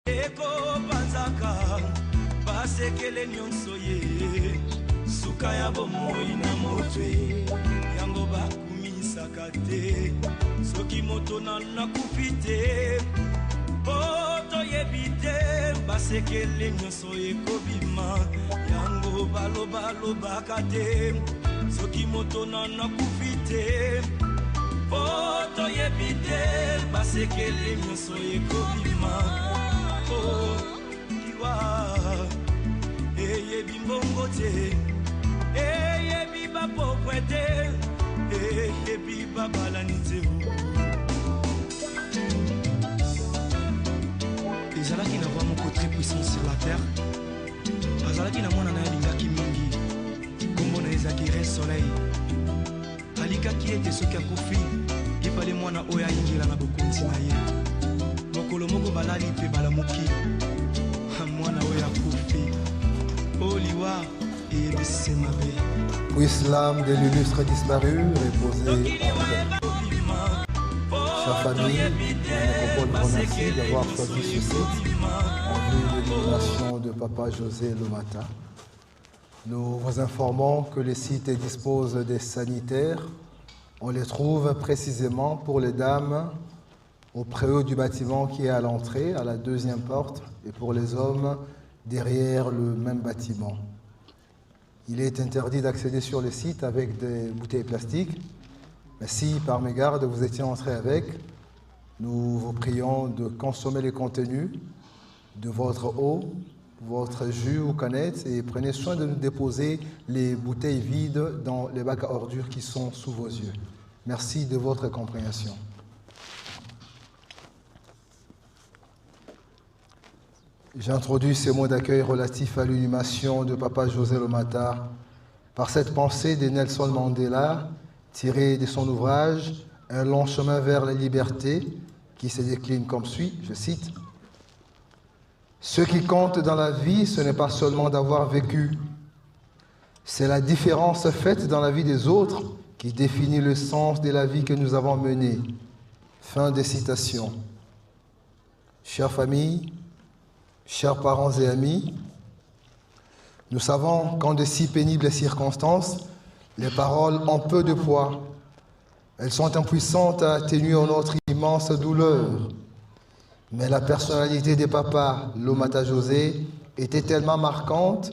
Eko panzaka basekele nyonso ye suka ya bomoi na motwe yango bakumisaka te soki moto na kufi te poto yebite basekele nyonso ekobima yango balobaka te soki moto na kufi te poto yebite basekele nyonso ekobima Liwa, yebi mbongo te, yebi bapobre te, yebi babalani te. Ezalaki na voix moko très puissant sur la terre. Azalaki na mwana na yalingaki mingi. Kombo na ezaki Re Soleil. Alikaki ete soki akufi, ifale mwana oyo ayingela na bokonzi na ye. Mokolo moko balali pe balamuki mwana oyo akufi oliwa eyebisi mabe. Puisse l'âme de l'illustre disparu reposer en paix. Chère famille, la métropole vous remercie d'avoir choisi ce site en vue de l'inauguration de Papa José Lomata. Nous vous informons que le site dispose des sanitaires. On les trouve précisément pour les dames au préau du bâtiment qui est à l'entrée, à la deuxième porte, et pour les hommes derrière le même bâtiment. Il est interdit d'accéder sur le site avec des bouteilles plastiques, mais si par mégarde vous étiez entré avec, nous vous prions de consommer les contenus de votre eau, votre jus ou canette, et prenez soin de nous déposer les bouteilles vides dans les bacs à ordures qui sont sous vos yeux. Merci de votre compréhension. J'introduis ces mots d'accueil relatifs à l'inhumation de Papa José Lomata par cette pensée de Nelson Mandela, tirée de son ouvrage « Un long chemin vers la liberté » qui se décline comme suit, je cite, « Ce qui compte dans la vie, ce n'est pas seulement d'avoir vécu, c'est la différence faite dans la vie des autres qui définit le sens de la vie que nous avons menée. » Fin de citation. Chère famille, chers parents et amis, nous savons qu'en de si pénibles circonstances, les paroles ont peu de poids. Elles sont impuissantes à atténuer notre immense douleur. Mais la personnalité de Papa Lomata José était tellement marquante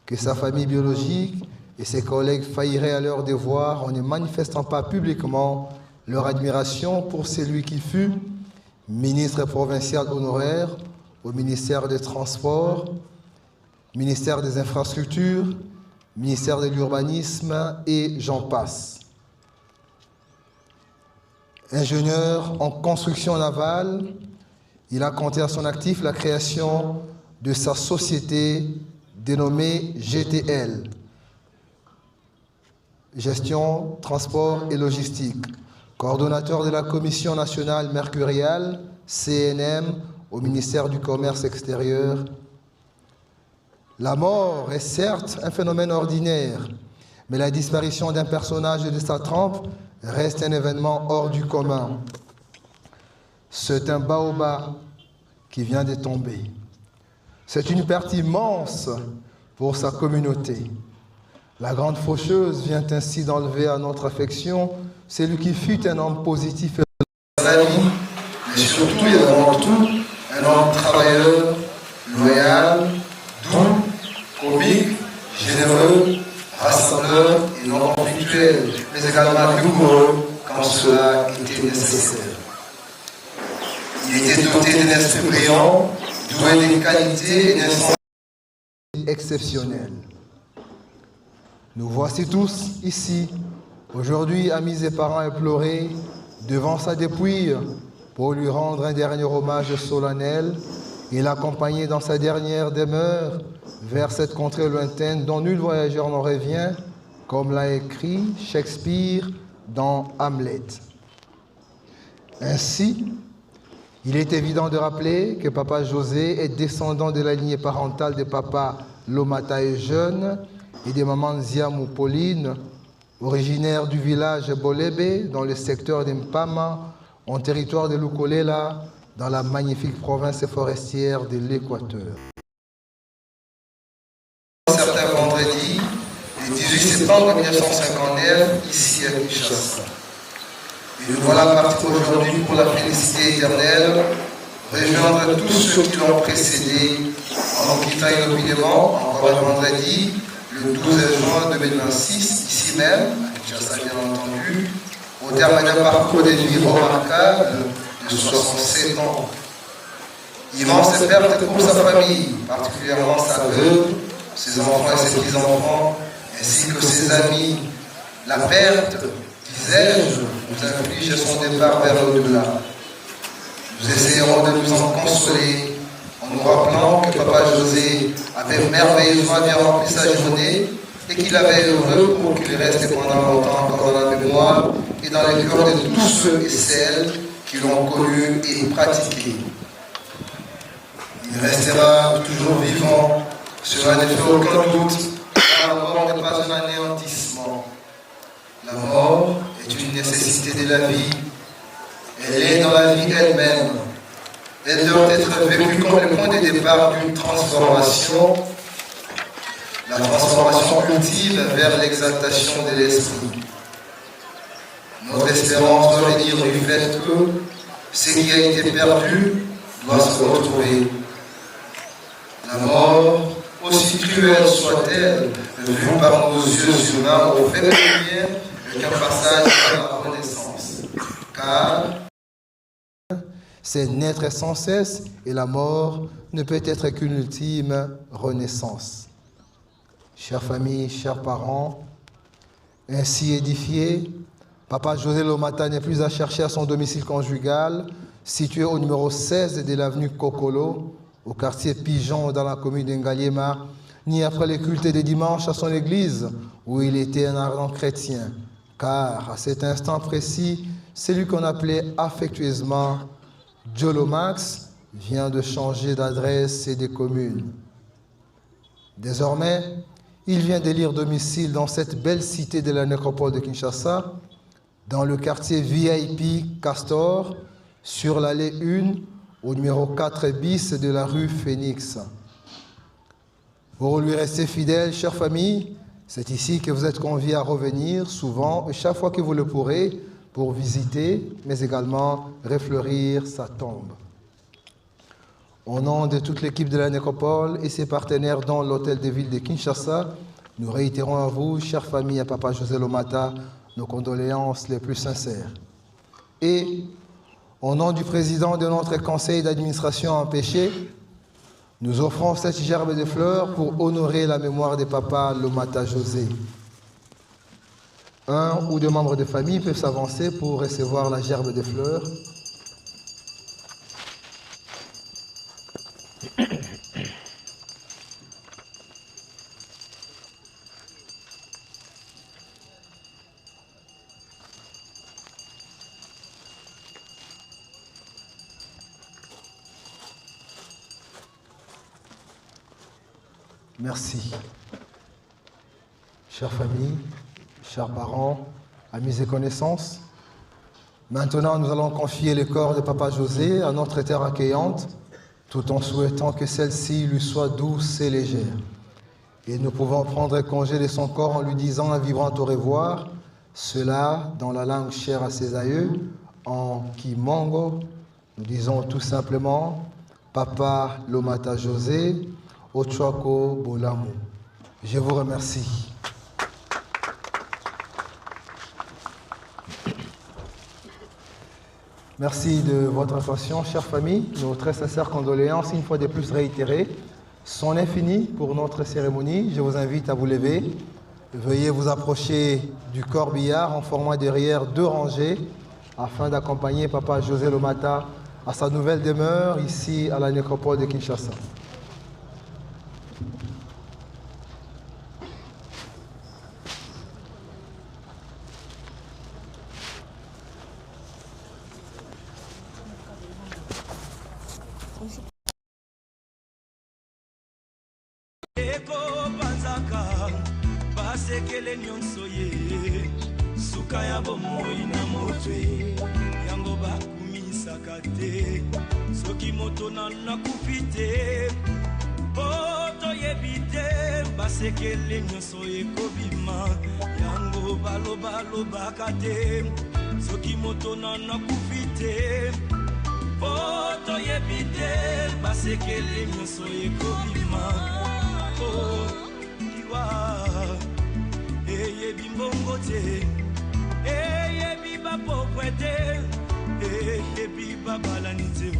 que sa famille biologique et ses collègues failliraient à leur devoir en ne manifestant pas publiquement leur admiration pour celui qui fut ministre provincial honoraire au ministère des Transports, ministère des Infrastructures, ministère de l'Urbanisme et j'en passe. Ingénieur en construction navale, il a compté à son actif la création de sa société dénommée GTL, Gestion, Transport et Logistique, coordonnateur de la Commission nationale mercuriale, CNM, au ministère du Commerce extérieur. La mort est certes un phénomène ordinaire, mais la disparition d'un personnage de sa trempe reste un événement hors du commun. C'est un baobab qui vient de tomber. C'est une perte immense pour sa communauté. La grande faucheuse vient ainsi d'enlever à notre affection celui qui fut un homme positif et ami, mais surtout et avant tout, un homme travailleur, loyal, doux, comique, généreux, rassembleur et non conflictuel, mais également rigoureux quand cela était nécessaire. Il était doté d'un esprit brillant, doué des qualités et d'un sens exceptionnel. Nous voici tous ici, aujourd'hui amis et parents implorés, devant sa dépouille pour lui rendre un dernier hommage solennel et l'accompagner dans sa dernière demeure vers cette contrée lointaine dont nul voyageur n'en revient, comme l'a écrit Shakespeare dans Hamlet. Ainsi, il est évident de rappeler que Papa José est descendant de la lignée parentale de Papa Lomata et Jeune et de Maman Ziamou Pauline, originaire du village Bolébé, dans le secteur d'Mpama, en territoire de Lukolela, dans la magnifique province forestière de l'Équateur. Certains vendredis, le 18 septembre 1959, ici à Kinshasa. Et nous voilà partis aujourd'hui pour la félicité éternelle, rejoindre tous ceux qui l'ont précédé en nous quittant inopinément, encore un vendredi, le 12 juin 2026, ici même, à Kinshasa bien entendu, au terme d'un parcours de vie remarquable de 67 ans. Immense perte pour sa famille, particulièrement sa veuve, ses enfants et ses petits-enfants, ainsi que ses amis. La perte, disais-je, nous inflige son départ vers l'au-delà. Nous essayerons de nous en consoler en nous rappelant que Papa José avait merveilleusement bien rempli sa journée et qu'il avait heureux pour qu'il reste pendant longtemps encore dans la mémoire et dans les cœurs de tous ceux et celles qui l'ont connu et pratiqué. Il restera toujours vivant, cela ne fait aucun doute, car la mort n'est pas un anéantissement. La mort est une nécessité de la vie. Elle est dans la vie elle-même. Elle doit être vécue comme le point de départ d'une transformation, la transformation ultime vers l'exaltation de l'esprit. Notre espérance doit venir du fait que ce qui a été perdu doit se retrouver. La mort, aussi cruelle soit-elle, vue par nos yeux humains, au fait lumière qu'un passage à la renaissance. Car c'est naître sans cesse et la mort ne peut être qu'une ultime renaissance. Chère famille, chers parents, ainsi édifiés, Papa José Lomata n'est plus à chercher à son domicile conjugal, situé au numéro 16 de l'avenue Kokolo, au quartier Pigeon dans la commune d'Ngaliema, ni après les cultes des dimanches à son église, où il était un ardent chrétien, car à cet instant précis, celui qu'on appelait affectueusement Jolomax vient de changer d'adresse et de commune. Désormais, il vient d'élire domicile dans cette belle cité de la nécropole de Kinshasa, dans le quartier VIP Castor, sur l'allée 1, au numéro 4 bis de la rue Phoenix. Pour lui rester fidèle, chère famille, c'est ici que vous êtes conviés à revenir souvent et chaque fois que vous le pourrez pour visiter, mais également refleurir sa tombe. Au nom de toute l'équipe de la nécropole et ses partenaires dans l'hôtel de ville de Kinshasa, nous réitérons à vous, chère famille, à Papa José Lomata, nos condoléances les plus sincères. Et au nom du président de notre conseil d'administration empêché, nous offrons cette gerbe de fleurs pour honorer la mémoire de Papa Lomata José. Un ou deux membres de famille peuvent s'avancer pour recevoir la gerbe de fleurs. Merci. Chère famille, chers parents, amis et connaissances, maintenant nous allons confier le corps de Papa José à notre terre accueillante, tout en souhaitant que celle-ci lui soit douce et légère. Et nous pouvons prendre congé de son corps en lui disant un vibrant au revoir, cela dans la langue chère à ses aïeux, en Kimongo. Nous disons tout simplement Papa Lomata José, Ochwako Bolamu. Je vous remercie. Merci de votre attention, chère famille. Nos très sincères condoléances, une fois de plus réitérées, C'en est fini pour notre cérémonie. Je vous invite à vous lever. Veuillez vous approcher du corbillard en formant derrière 2 rangées afin d'accompagner Papa José Lomata à sa nouvelle demeure ici à la nécropole de Kinshasa. Sekele nyonso ye suka ya bomoi na motwe yango bakumisaka te soki moto nakufi te po toyebi te basekele nyonso ekobima yango balobaka te soki moto nakufi te po toyebi te basekele nyonso ekobima po kiwa eyebi mbongo te eyebi bapokwe te eyebi babalani te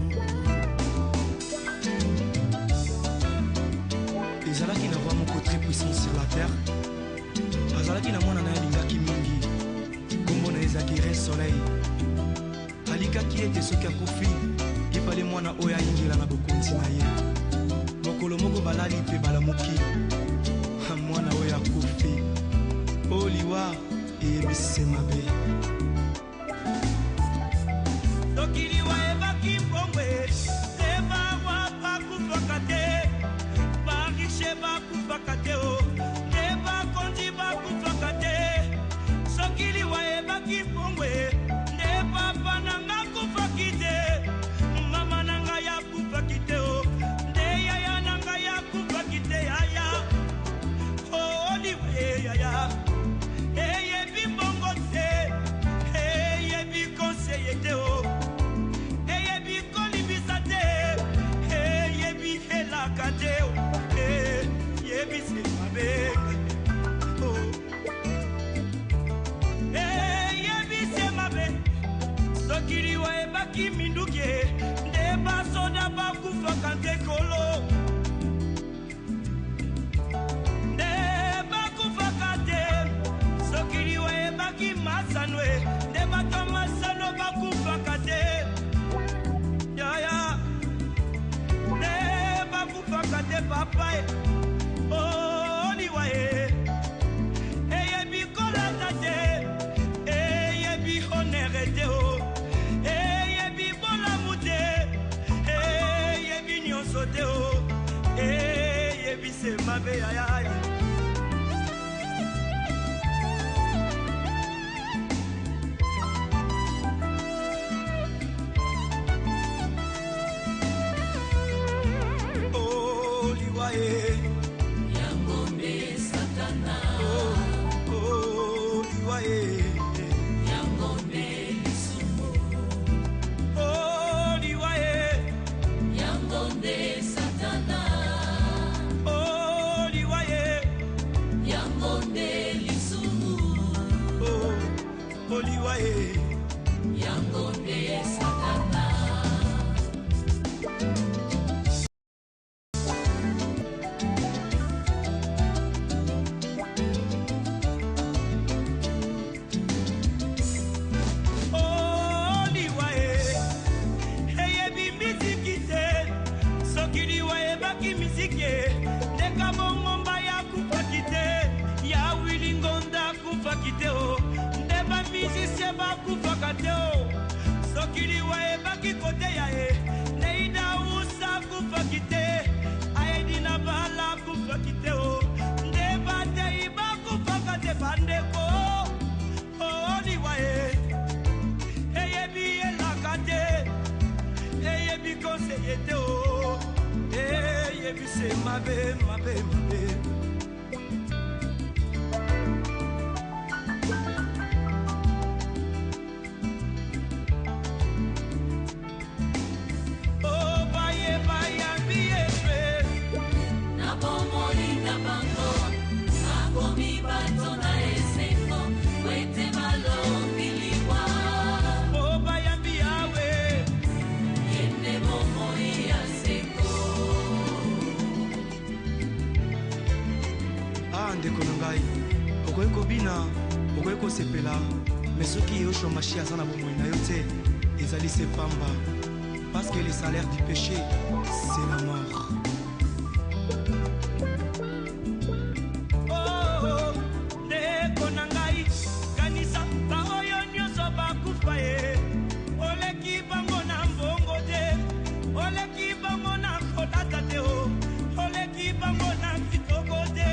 ezalaki na roi moko très puissant sur la terre azalaki na mwana na ye alingaki mingi kombo na ezalaki re soleil alikaki ete soki akufi epale mwana oyo ayingela na bokonzi na ye mokolo moko balali mpe balamuki mwana oyo akufi Oliwa ebise mabe Tokiliwa ebaki mbongwe Leba wapa kufaka te Barishe bakufaka te o Leba kondi bakufaka te Sokiliwa ebaki mbongwe Leba pananga kufaki te Mama nanga ya kufaki te o Ndeya ya nanga ya kufaki te yaya Oliwa yaya Sokiliwa ebaki minduke ndeba soda bakufaka nte kolo ndeba kufaka te Sokiliwa ebaki masanwe ndeba tomasano bakufaka te yaya ndeba kufaka te papa Oliwa eyebi kolata te eyebi honere te o eyebi bolamu te eyebi nyonso te o eyebi se mabe yaya Oliwa Yangombe Satana Oliwa Yangombe Lisumu Oliwa Yangombe Satana Oliwa Yangombe Lisumu Oliwa Yangombe Satana Sokiliwa ebaki kote ya neida usa kufakite aedina bala kufakite o ndeba te iba kufakate bandeko Oliwa eyebi elakate eyebi konseyete o eyebi se mabe mabe mabe okoki kosepela mais soki yo shomashi aza na bomoi na yo te ezali se pamba parce que le salaire du péché c'est la mort. Ndeko na ngai kanisa baoyo nyonso bakufa ye oleki bango na mbongo te oleki bango na kodata te o oleki bango na kitoko te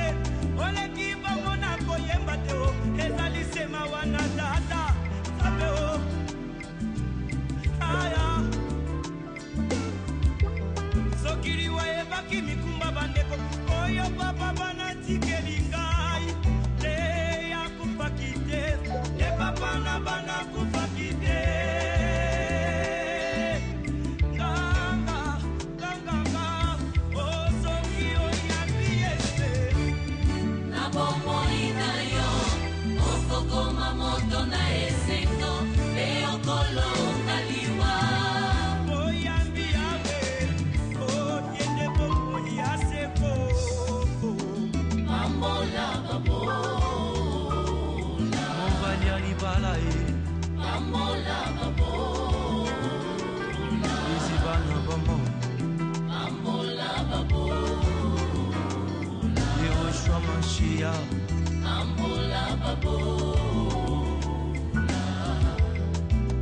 oleki bango na koyemba te o ezali sema wana tata sape o aya sokiri wa ebaki mikumba bandeko oyo papa banatikeli ngai te ya kupaki te te papa na bana kupaki te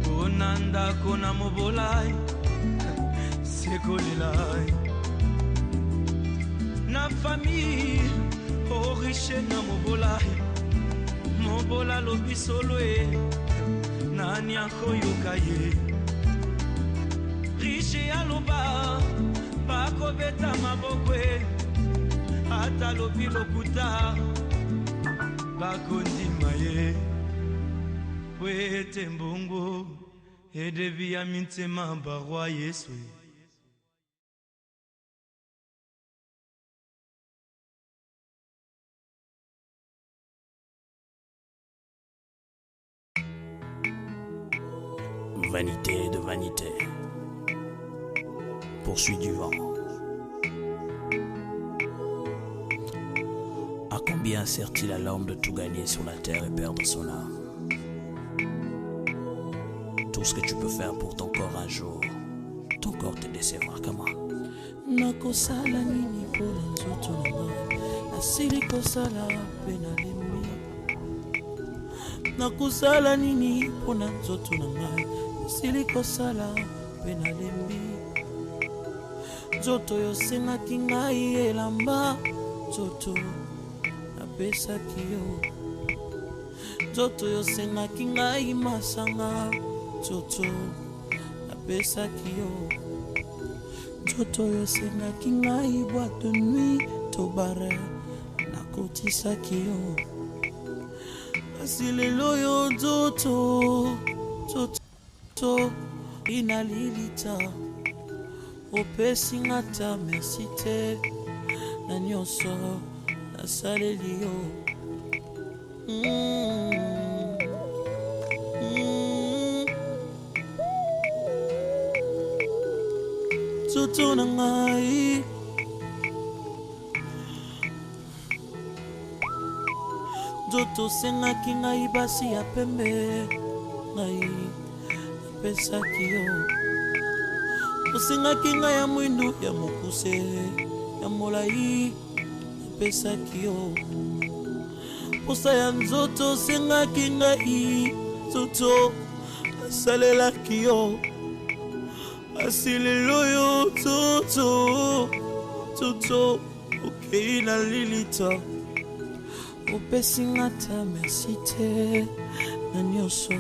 konanda kona mobolai sekolelai na famille oriche na mobolai mobola lobi solo e nani akoyoka ye riche aloba bakobeta maboko e ata lobi lokuta bakondima ye wete mbongo edevi ya mintema barwa Yesu. Vanité de vanité, poursuit du vent. À combien sert-il à l'homme de tout gagner sur la terre et perdre son âme? Tout ce que tu peux faire pour ton corps un jour, ton corps te décevra. Comment? Nakosala nini pona nzoto na ngai asili kosala pe nalembi nakosala nini pona nzoto na ngai asili kosala pe nalembi nzoto yo sengaki ngai elamba nzoto napesaki yo nzoto yo sengaki ngai masanga nzoto napesaki yo nzoto yo sengaki ngai boîte de nuit to bare nakotisaki yo kasi lelo yo nzoto inalilita opesi ngata merci te na nyonso nasaleli yo nzoto na ngai nzoto sengaki ngai basi ya pembe ngai napesaki yo osengaki ngai ya mwindu ya mokuse ya molai napesaki yo posa ya nzoto sengaki ngai nzoto asalelaki yo asilelo yo nzoto okei na lilita opesi ngata merci te na nyonso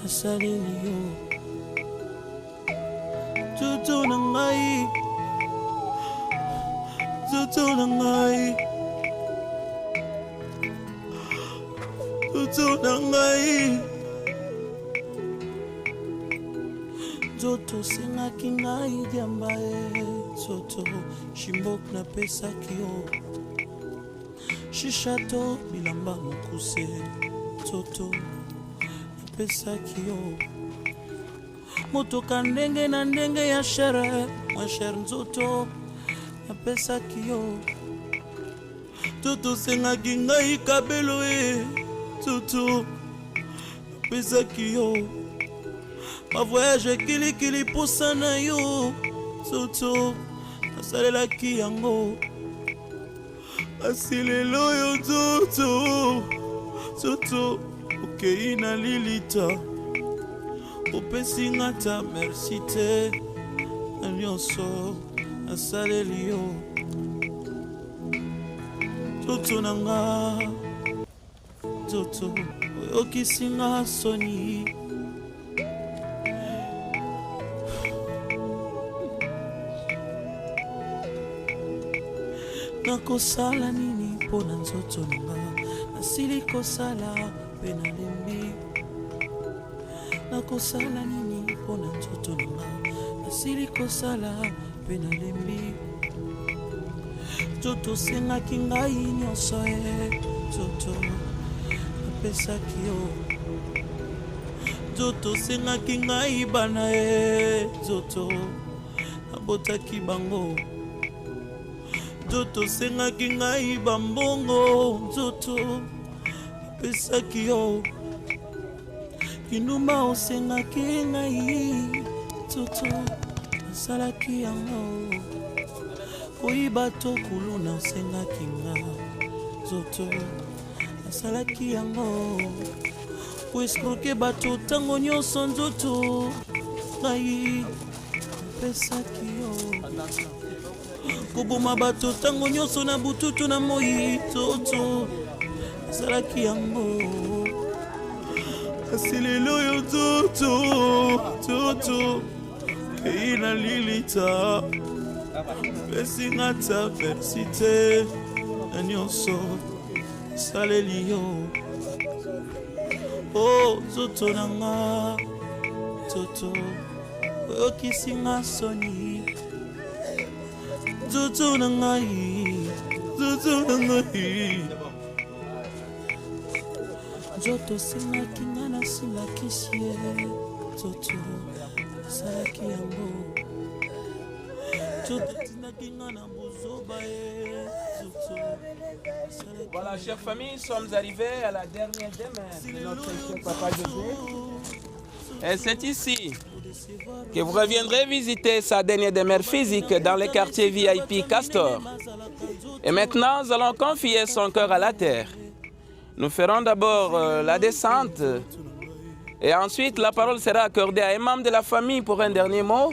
nasaleli yo nzoto na ngai nzoto na ngai nzoto na ngai nzoto sengaki ngai diamba e nzoto shimbok napesaki yo shishato bilamba mokuse nzoto napesaki yo motoka ndenge na ndenge ya shere mwa shere nzoto napesaki yo nzoto sengaki ngai kabelo e Tutu pesaki yo mavoyage kilikili posa na yo Tutu nasalelaki yango asi lelo yo Tutu okei na lilita opesi nga ta merci te na nyonso nasaleli yo Tutu na nga Tutu oyokisi nga soni nakosala nini mpo na nzoto na nga nasili kosala mpe nalembi nakosala nini mpo na nzoto na nga nasili kosala mpe nalembi Tutu osengaki ngai nyonso Tutu napesaki yo Tutu osengaki ngai bana Tutu nabotaki bango Tutu osengaki ngai bambongo Tutu napesaki yo kinuma osengaki ngai Tutu nasalaki yango koyiba to kuluna osengaki nga Tutu nasalaki yango koescroke bato ntango nyonso nzoto ngai napesaki yo koboma bato ntango nyonso na bututu na moi Tutu nasalaki yango kasi lelo yo Tutu kei na lilita pesi nga ta merci te na nyonso nasaleli yo Tutu na nga Tutu oyokisi nga soni Tutu na ngai nzoto osengaki nga nasilakisi ye Tutu nasalaki yango Tutu tinaki nga na bozoba ye Tutu. Voilà, chère famille, nous sommes arrivés à la dernière demeure de notre cher Papa José. Et c'est ici que vous reviendrez visiter sa dernière demeure physique dans le quartier VIP Castor. Et maintenant, nous allons confier son cœur à la terre. Nous ferons d'abord la descente et ensuite la parole sera accordée à un membre de la famille pour un dernier mot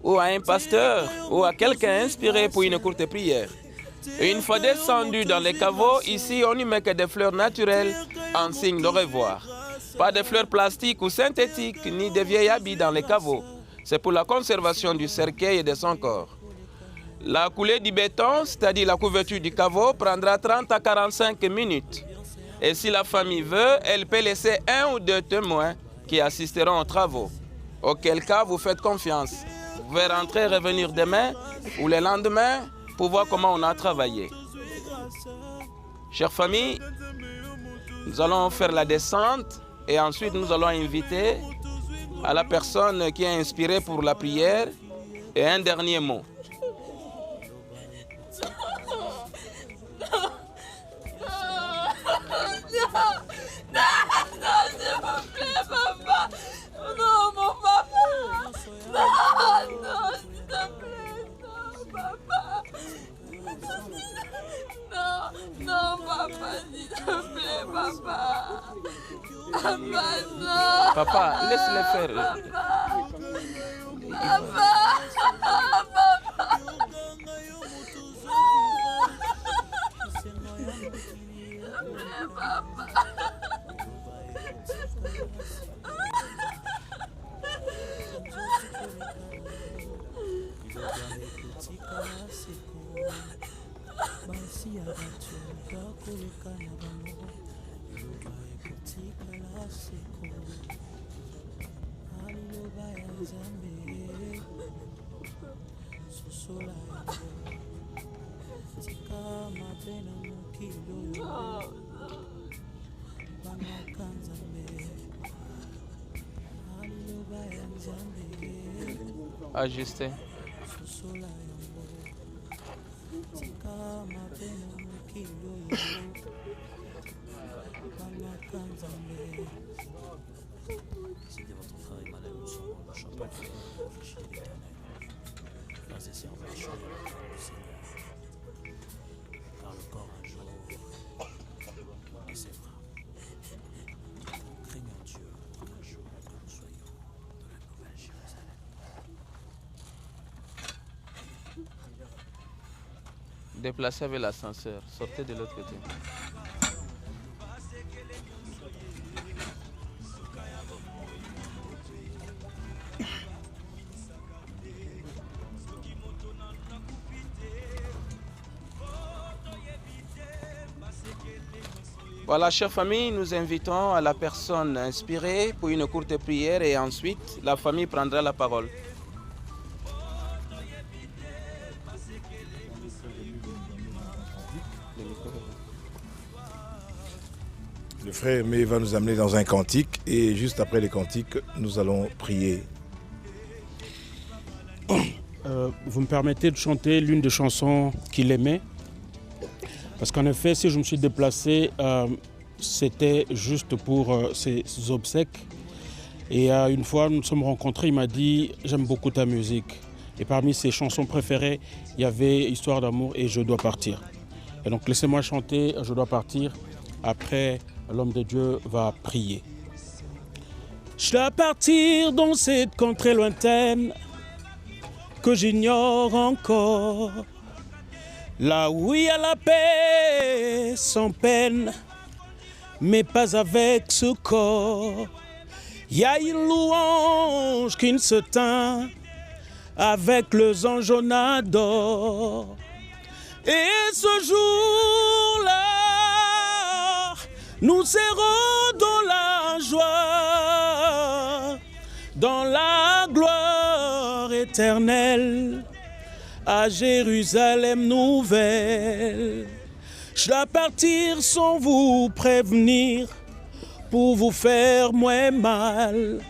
ou à un pasteur ou à quelqu'un inspiré pour une courte prière. Et une fois descendu dans les caveaux, ici on n'y met que des fleurs naturelles en signe de revoir. Pas de fleurs plastiques ou synthétiques, ni de vieilles habits dans les caveaux. C'est pour la conservation du cercueil et de son corps. La coulée du béton, c'est-à-dire la couverture du caveau, prendra 30 à 45 minutes. Et si la famille veut, elle peut laisser un ou deux témoins qui assisteront aux travaux. Auquel cas, vous faites confiance. Vous pouvez rentrer et revenir demain ou le lendemain pour voir comment on a travaillé. Chère famille, nous allons faire la descente et ensuite nous allons inviter à la personne qui est inspirée pour la prière et un dernier mot. Non, papa, s'il te plaît, papa. Papa, non. Papa, laisse-le faire. Papa. Ajuster. Si de votre frère Emmanuel, nous sommes le chantons l'effigie de l'Éternel. Frères et sœurs, nous chantons le nom du Seigneur. Car le corps un jour décédera. Craignons Dieu un jour que nous soyons de la nouvelle Jérusalem. Déplacez avec l'ascenseur. Sortez de l'autre côté. Voilà, chère famille, nous invitons à la personne inspirée pour une courte prière et ensuite la famille prendra la parole. Le frère Aimé va nous amener dans un cantique et juste après les cantiques, nous allons prier. Vous me permettez de chanter l'une des chansons qu'il aimait. Parce qu'en effet, si je me suis déplacé, c'était juste pour ses obsèques. Et une fois, nous nous sommes rencontrés, il m'a dit « J'aime beaucoup ta musique ». Et parmi ses chansons préférées, il y avait « Histoire d'amour » et « Je dois partir ». Et donc laissez-moi chanter « Je dois partir ». Après, l'homme de Dieu va prier. Je dois partir dans cette contrée lointaine que j'ignore encore. Là où il y a la paix sans peine, mais pas avec ce corps. Il y a une louange qui ne se teint avec les anges on adore. Et ce jour-là, nous serons dans la joie, dans la gloire éternelle, à Jérusalem nouvelle. Je dois partir sans vous prévenir, pour vous faire moins mal.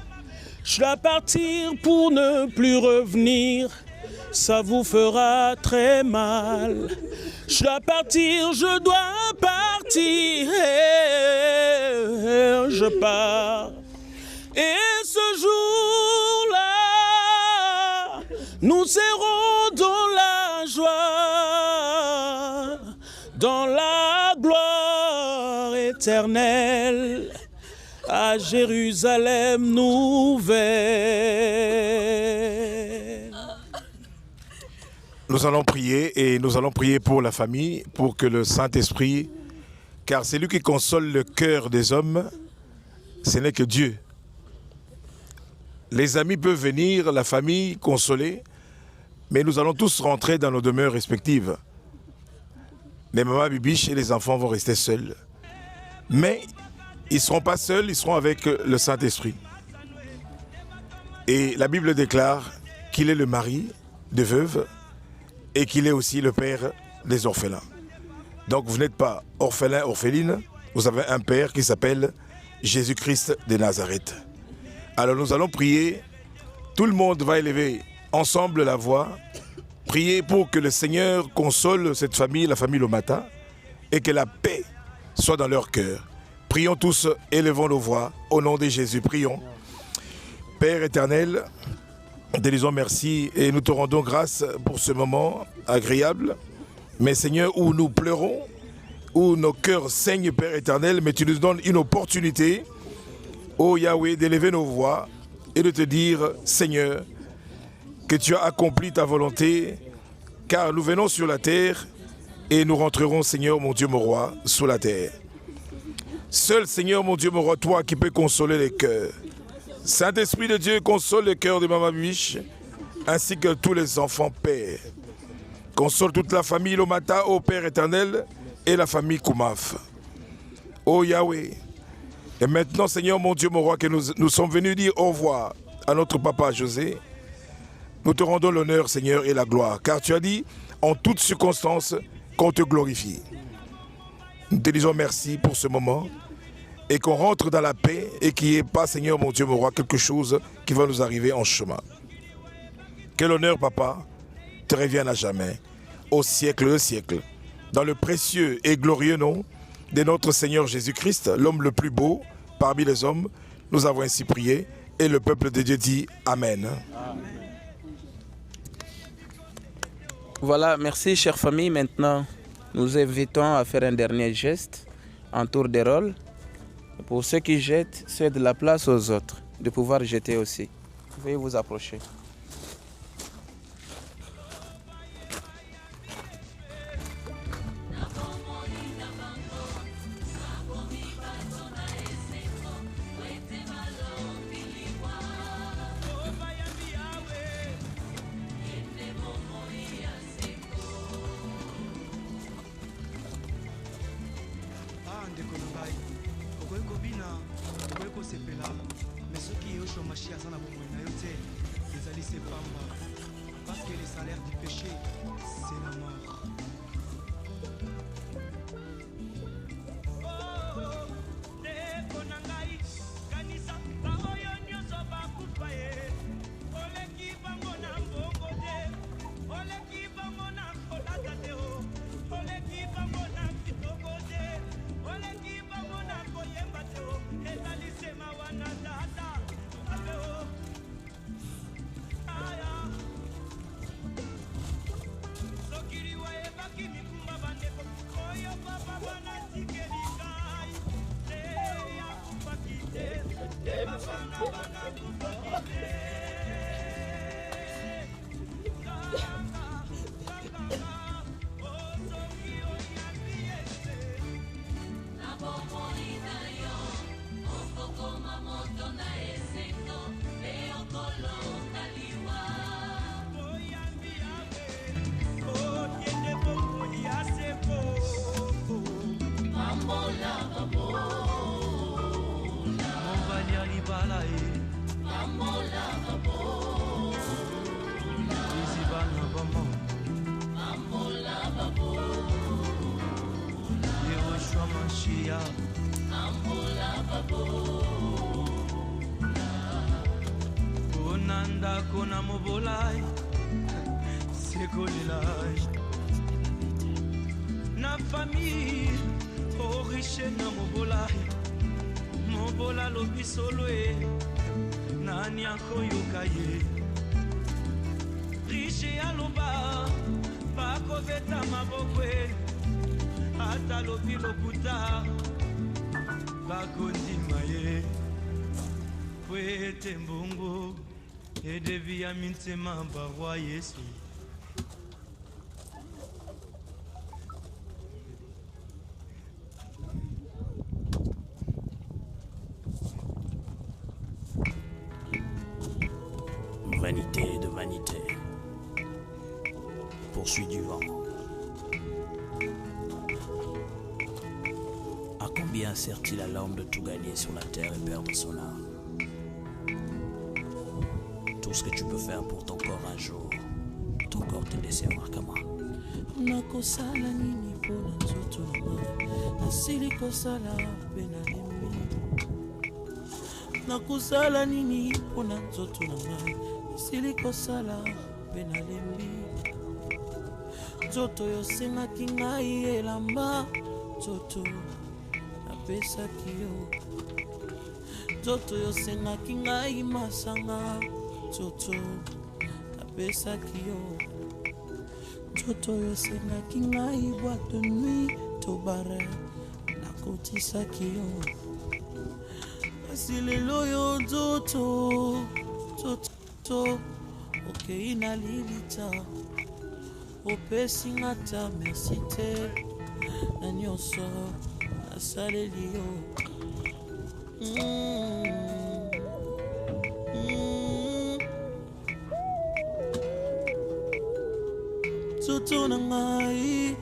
Je dois partir pour ne plus revenir, ça vous fera très mal. Je dois partir, je dois partir, je pars. Et ce jour-là, nous serons dans la joie, dans la gloire éternelle, à Jérusalem nouvelle. Nous allons prier et nous allons prier pour la famille, pour que le Saint-Esprit, car c'est lui qui console le cœur des hommes, ce n'est que Dieu. Les amis peuvent venir, la famille, consoler, mais nous allons tous rentrer dans nos demeures respectives. Les mamans Bibiche et les enfants vont rester seuls. Mais ils ne seront pas seuls, ils seront avec le Saint-Esprit. Et la Bible déclare qu'il est le mari des veuves et qu'il est aussi le père des orphelins. Donc vous n'êtes pas orphelin, orpheline, vous avez un père qui s'appelle Jésus-Christ de Nazareth. Alors nous allons prier, tout le monde va élever ensemble la voix, prier pour que le Seigneur console cette famille, la famille Lomata, et que la paix soit dans leur cœur. Prions tous, élevons nos voix, au nom de Jésus, prions. Père éternel, nous te disons merci et nous te rendons grâce pour ce moment agréable. Mais Seigneur, où nous pleurons, où nos cœurs saignent, Père éternel, mais tu nous donnes une opportunité, ô Yahweh, d'élever nos voix et de te dire, Seigneur, que tu as accompli ta volonté, car nous venons sur la terre et nous rentrerons, Seigneur, mon Dieu, mon roi, sous la terre. Seul, Seigneur, mon Dieu, mon roi, toi qui peux consoler les cœurs. Saint-Esprit de Dieu, console le cœur de Maman Bibiche, ainsi que tous les enfants, Père. Console toute la famille Lomata, ô Père éternel, et la famille Koumaf. Ô Yahweh, et maintenant, Seigneur, mon Dieu, mon roi, que nous sommes venus dire au revoir à notre papa José, nous te rendons l'honneur, Seigneur, et la gloire, car tu as dit, en toutes circonstances, qu'on te glorifie. Nous te disons merci pour ce moment, et qu'on rentre dans la paix, et qu'il n'y ait pas, Seigneur, mon Dieu, mon roi, quelque chose qui va nous arriver en chemin. Que l'honneur, papa, te revienne à jamais, au siècle de siècle, dans le précieux et glorieux nom de notre Seigneur Jésus-Christ, l'homme le plus beau parmi les hommes, nous avons ainsi prié et le peuple de Dieu dit Amen. Voilà, merci chère famille. Maintenant, nous invitons à faire un dernier geste en tour de rôle. Pour ceux qui jettent, c'est de la place aux autres de pouvoir jeter aussi. Veuillez vous approcher. Parce que le salaire du péché, c'est la mort. Konanda kona mobolai sekolelai na famille o riche na mobolai mobola lobi solo e nani akoyoka ye riche aloba bakobeta maboko e ata lobi lokuta bakondima ye kwete mbongo edevia mintema barwa Yesu. Vanité de vanité, poursuit du vent. À combien sert-il à l'homme de tout gagner sur la terre et perdre son âme? Tout ce que tu peux faire pour ton corps un jour, ton corps te laissera comment? nakosala nini mpona nzoto na ngai nasili kosala mpe nalembi nakosala nini mpona nzoto na ngai nasili kosala mpe nalembi nzoto yosengaki ngai elamba nzoto napesaki yo nzoto yosengaki ngai masanga nzoto napesaki yo nzoto yosengaki ngai boîte de nuit to bare nakotisaki yo kasi lelo yo nzoto okei na lilita opesi nga ta merci te na nyonso nasaleli yo nzoto na ngai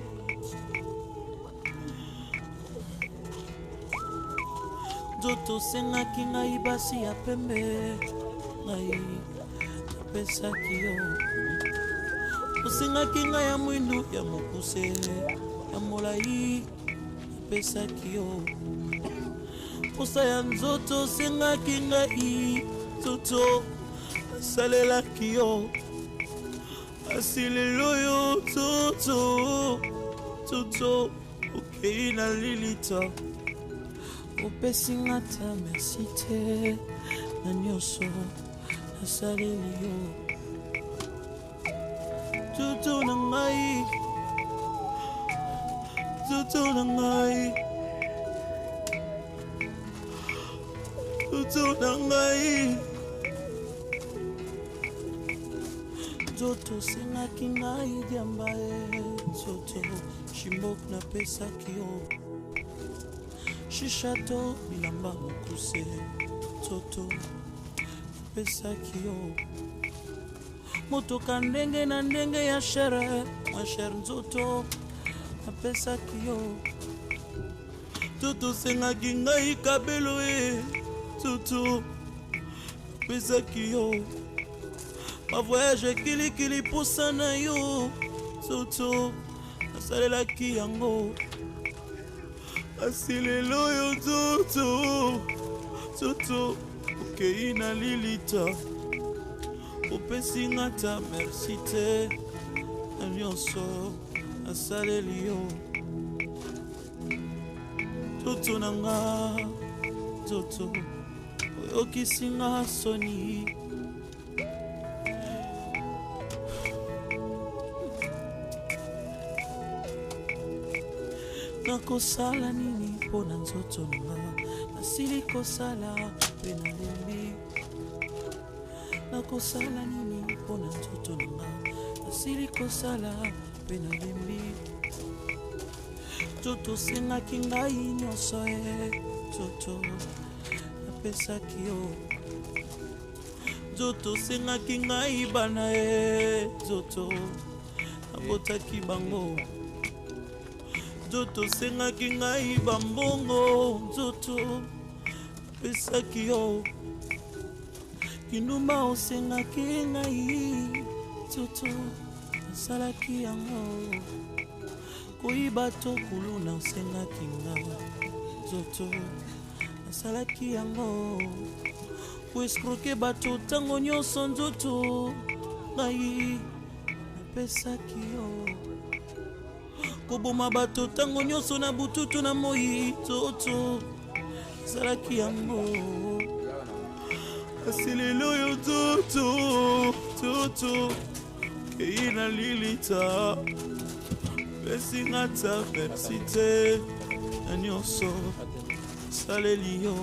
nzoto osengaki ngai basi ya pembe ngai napesaki yo osengaki ngai ya mwindu ya mokuse ya molai napesaki yo posa ya nzoto osengaki ngai nzoto asalelaki yo asi lelo yo nzoto okei na lilita opesinga ta merci te na nyonso nasaleli yo tutu na ngai tutu na ngai tutu na ngai nzoto sengaki ngai diamba e nzoto shimbok napesaki yo shishato bilamba mokuse nzoto napesaki yo motoka ndenge na ndenge ya shere mashere nzoto napesaki yo nzoto sengaki ngai kabelo e nzoto napesaki yo ma voyage kilikili posa na yo nzoto nasalelaki yango asi lelo yo nzoto nzoto okei na lilita opesinga ta merci te na nyonso nasaleli yo nzoto na nga nzoto oyokisinga soni nakosala nini mpo na nzoto nanga nasili kosala mpe nalembi nakosala nini mpo na nzoto nanga nasili kosala mpe nalembi nzoto sengaki ngai nyonso e nzoto napesaki yo nzoto sengaki ngai bana e nzoto nabotaki bango nzoto sengaki ngai bambongo nzoto pesaki yo kinuma osengaki ngai nzoto nasalaki yango koyiba to kuluna osengaki nga nzoto nasalaki yango koeskroke bato ntango nyonso nzoto ngai napesaki yo koboma bato ntango nyonso na bututu na moi nzoto nasalaki yango kasi lelo yo nzoto nzoto okei na lilita pesinga ta merci te na nyonso nasaleli yo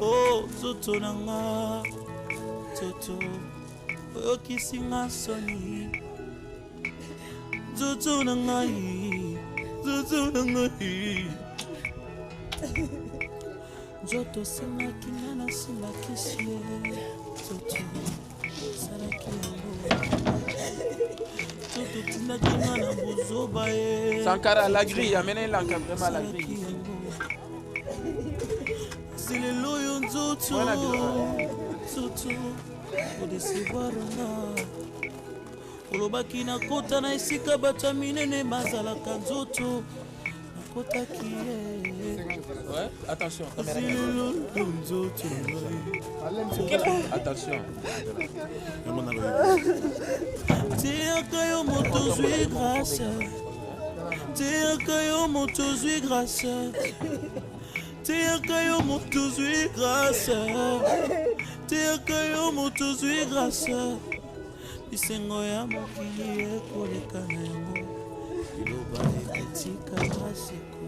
o nzoto na nga nzoto oyokisinga soni nzoto na ngai nzoto na ngai nzoto sengaki nga nasimbakisi ye nzoto salaki yango nzoto tindaki nga na bozoba ye Sankara à la grille, amenez l'encadrement à la grille. c'est lelo yo nzoto nzoto odecevoir nga olobaki nakota na esika bato ya minene bazalaka nzoto nakotaki ye Attention, silelo nzoto attention. teyaka yo moto zwi grâce teyaka yo moto zwi grâce teyaka yo moto zwi grâce teyaka yo moto zwi grâce bisengo ya mokili ekoleka na yango biloba ekotikala seko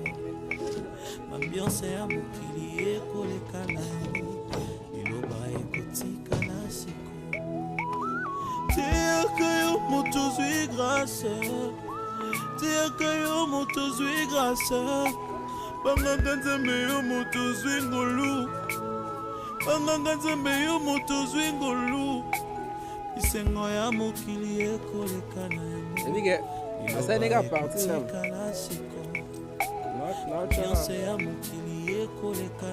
ambiance ya mokili ekoleka na yango biloba ekotikala seko teyaka yo moto zwi grâce teyaka yo moto zwi grâce banganga nzambe yo moto zwi ngolu banganga nzambe yo moto zwi ngolu bisengo ya mokili ekoleka na yango biloba ekotikala seko ambiance ya mokili ekoleka